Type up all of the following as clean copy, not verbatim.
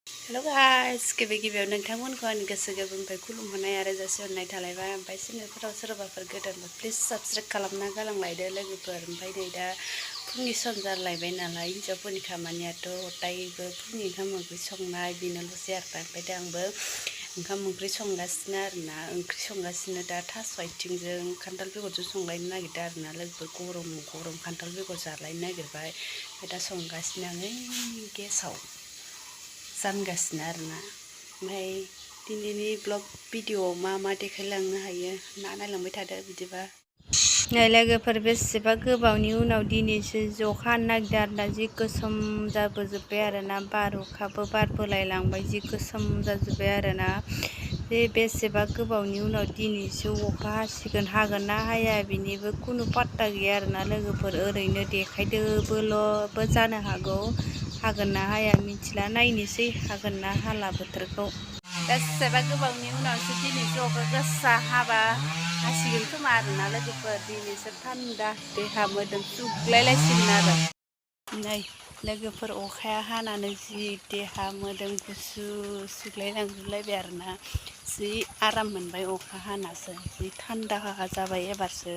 Hello guys, गिबियाव नोंथांमोनखौ आंनि गोसो गोरबोनिफ्राय खुलुमहरनाय आरो जासिहरनाय थालायबाय। ओमफ्राय चेनेलफोराव सोरबाफोर गोदानबा प्लिज साबस्क्राइब खालामना गालांलायदो लोगोफोर। ओमफ्राय नै दा फुंनि सम जालायबाय नालाय हिन्जावफोरनि खामानियाथ' हदायबो फुंनि ओंखाम ओंख्रि संनाय बेनोल'सै आरो ओमफ्राय दा आंबो ओंखाम ओंख्रि संगासिनो आरोना ओंख्रि संगासिनो दा थास' आथिंजों खान्थाल बेगरजों संलायनो नागिरदों आरोना लोगोफोर गरम खान्थाल बेगर जालायनो नागिरबाय। ओमफ्राय दा संगासिनो आं गेसाव जानगासिनो आरोना। ओमफ्राय दिनैनि ब्लग भिडिअ'आव मा देखायलांनो हायो नायलांबाय थादो बिदिबा। नै लोगोफोर बेसेबा गोबावनि उनाव दिनैसो अखा हानो नागिरदों आरोना जि गोसोम जाबोजोब्बाय आरोना अखाबो बारबोलायलांबाय जि गोसोम जाजोब्बाय आरोना। बेसेबा गोबावनि उनाव दिनैसो अखा हासिगोन हागोन ना हाया बिनिबो खुनु पात्ता गैया आरोना लोगोफोर। ओरैनो देखायदोबो जानो हागौ हागोन ना हाया मिथिला, नायनोसै हागोन ना हाला बोथोरखौ। बेसेबा गोबावनि उनावसो दिनैसो अखा गोसा हासिगोन खोमा आरोना लोगोफोर। दिनैसो थान्दा देहा मोदोम सुग्लायलायसिगोन आरो। नै लोगोफोर अखाया हानानै जि देहा मोदोम गुसु सुग्लायलांजोबलायबाय आरोना। जि आराम मोनबाय अखा हानासो, जि थान्दा जाबाय। एबारसो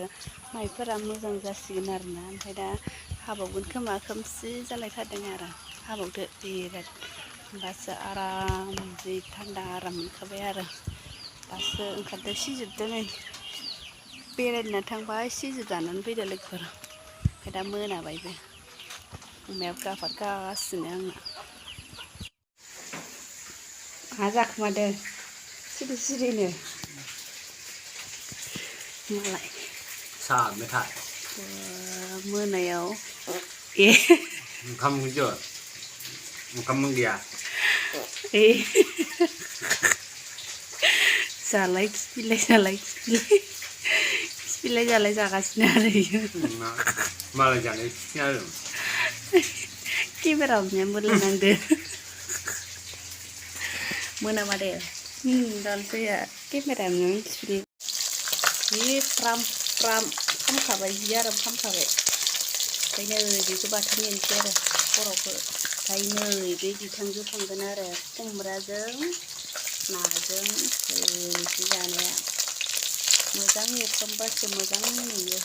माइफोरा मोजां जासिगोन आरोना। ओमफ्राय दा हाबावगोन खोमा खोमसि जालायथारदों आरो। हाबावदो बिराद होमबासो आराम जि थान्दा आराम मोनखाबाय आरो। दासो ओंखारदो सिजोबदो नै बेरायना थांबाय सिजोब जानानै फैदो लोगोफोर। ओमफ्राय दा मोनाबायबो अमायाबो गाबगासिनो आंना। मा जाखोमादो सिरिनो मालाय साहा मेथाइ मोनायाव ओंखाम गैया जालाय खिफिलाय जालाय जागासिनो आरो इयो मालाय जानाय खिफिना आरो केमेरा हमनाया मोजां नांदो मोनामादे दालसैया केमेरा हमनायावनो खिफिलि जि फ्राम खामखाबाय जि आराम खामखाबाय। ओमफ्राय नै बेखौ बाथोन देनोसै आरो खर'खौ। ओमफ्राय नै बे बिथांजों संगोन आरो खुमब्राजों नाजों होनोसै जानाया। मोजां एवफ्रामबासो मोजां नुयो।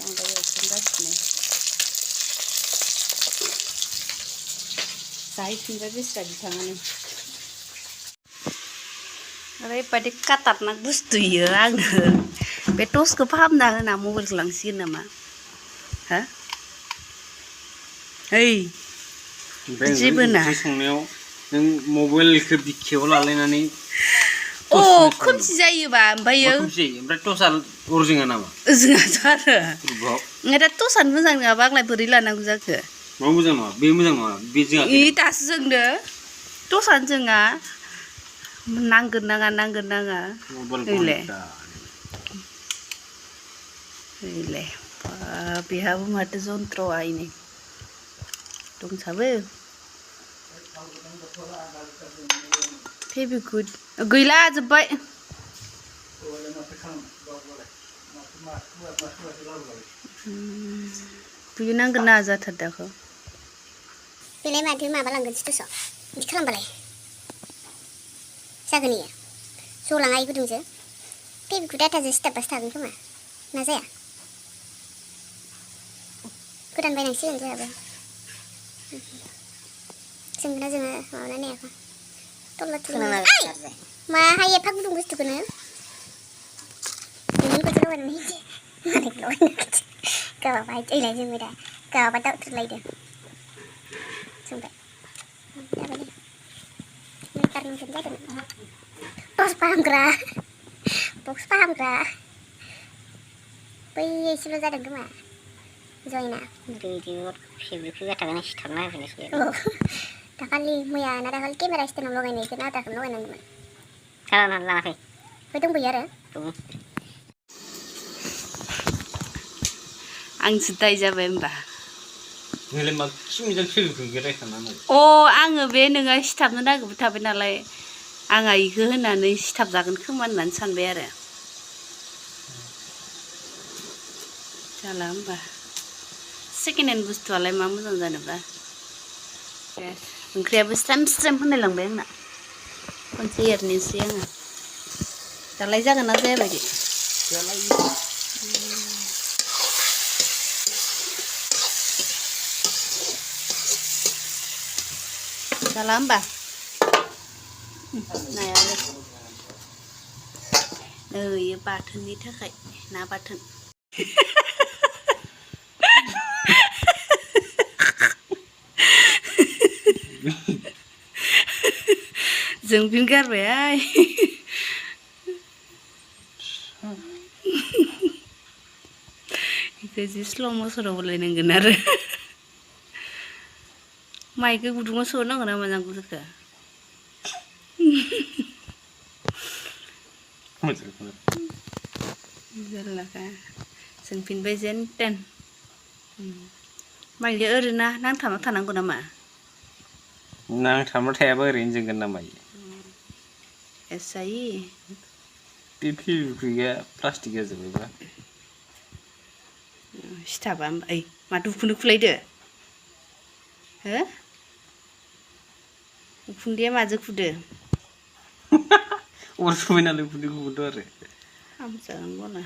आं दा एवफ्रामगासिनो जाहैफिनबाय बेस्रा बिथाङानो। ओरैबादि काटारनाक बुस्थु इयो आंनो बे टर्चखौ फाहामना होना मबाइलखौ लांसिगोन नामा हा? ओइ जेबो ना ओंख्रि संनायाव नों मबाइलखौ बिखायाव लालायनानै अ खोमसि जायोबा ओमफ्रायो खोमसि जायो ओमफ्राय टर्चआ अर जोङा नामा? जोङाथ' आरो ओमफ्राय दा टर्चआनो मोजां नङाबा आंलाय बोरै लानांगौ जाखो? मा मोजां नङा बे मोजां नङा बे जोङाखै दासो जोंदो टर्चआनो जोङा नांगोन नाङा ओइलाय बेहाबो माथो जन्थ्र आइनै दंसाबो फेबिकुइक गैला जोब्बाय। बियो नांगोन नाङा जाथारदों बेलाय माथो माबालांगोन स्टेसआव बिदि खालामबालाय जागोन इयो जलाङा इ गुदुंजो फेबिकुइक डाटाजों सिथाबबासो थागोन खोमा ना जाया? गोदान बायनांसिगोन जोंहाबो। जोंना माबाना नायाखै माहाय एफा गुदुं बुस्थुखौनो गाबाबाय ओइलाय जोंबाय दा गाबाबा दाउथुलायदो जोंबाय टर्च फाहामग्रा बै एसेल' जादों खोमा जयना फेब्रिकखौ गारथारनानै सिथाबना होफैनोसै दाखालि मैया ना दाखालि केमेरा स्टेन्डआव लगायनायखौ आदाखौनो लगायनांगौमोन खालामनानै लाङाखै बे दंबोयो आरो आंसो दाय जाबाय होमबा नोंलाय मा खिमिजों फेबिकुइक रायखांनानै आङो बे नोङो सिथाबनो नागिरबाय थाबाय नालाय आंहा इखो होनानै सिथाबजागोन खोमा होननानै सानबाय आरो जाला होमबा सेकेन्ड हेन्ड बुस्थुआलाय मा मोजां जानोबा ओंख्रियाबो स्रेम होनलायलांबाय आंना खनसे एरनोसै आङो दालाय जागोन ना जाया बायदि जाला होमबा नायालाय इयो बाथोननि थाखाय ना बाथोन जों फिन गारबाय इखौ जि स्ल' मसनाव बोलायनांगोन आरो माइखौ गुदुङाव सौनांगौ ना मोजां गुरुखौ जारलाखा सोंफिनबाय जेन तेन माइखौ ओरैनो नांथाबना थानांगौ नामा नांथाबना थायाबा ओरैनो जोंगोन ना मायो जायो बे फेबिक्विकआ प्लास्टिक जाजोब्बायबा सिथाबा ओइ माथो उखुन्दै खुलायदो हो उखुन्दैया माजों खुदो अर सुबाय नालाय उखुन्दै गबोदों आरो हामजागोन गना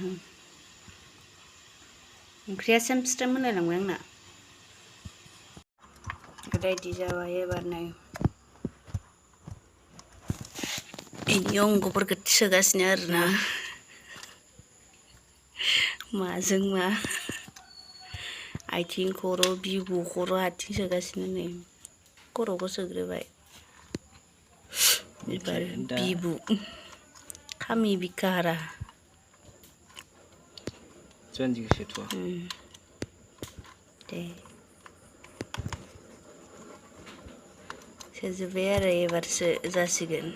ओंख्रिया स्रेम होनलायलांबाय आंना रेडि जाबाय एबार नै इनि अंगफोरखौ सोगासिनो आरोना माजों मा आथिं खर' बिबु खर' आथिं सोगासिनो नै खर'खौ सोग्रोबाय एबार बिबु खामि बिखारा जानजिखौ सोथ'आ दे सोजोब्बाय आरो एबारसो जासिगोन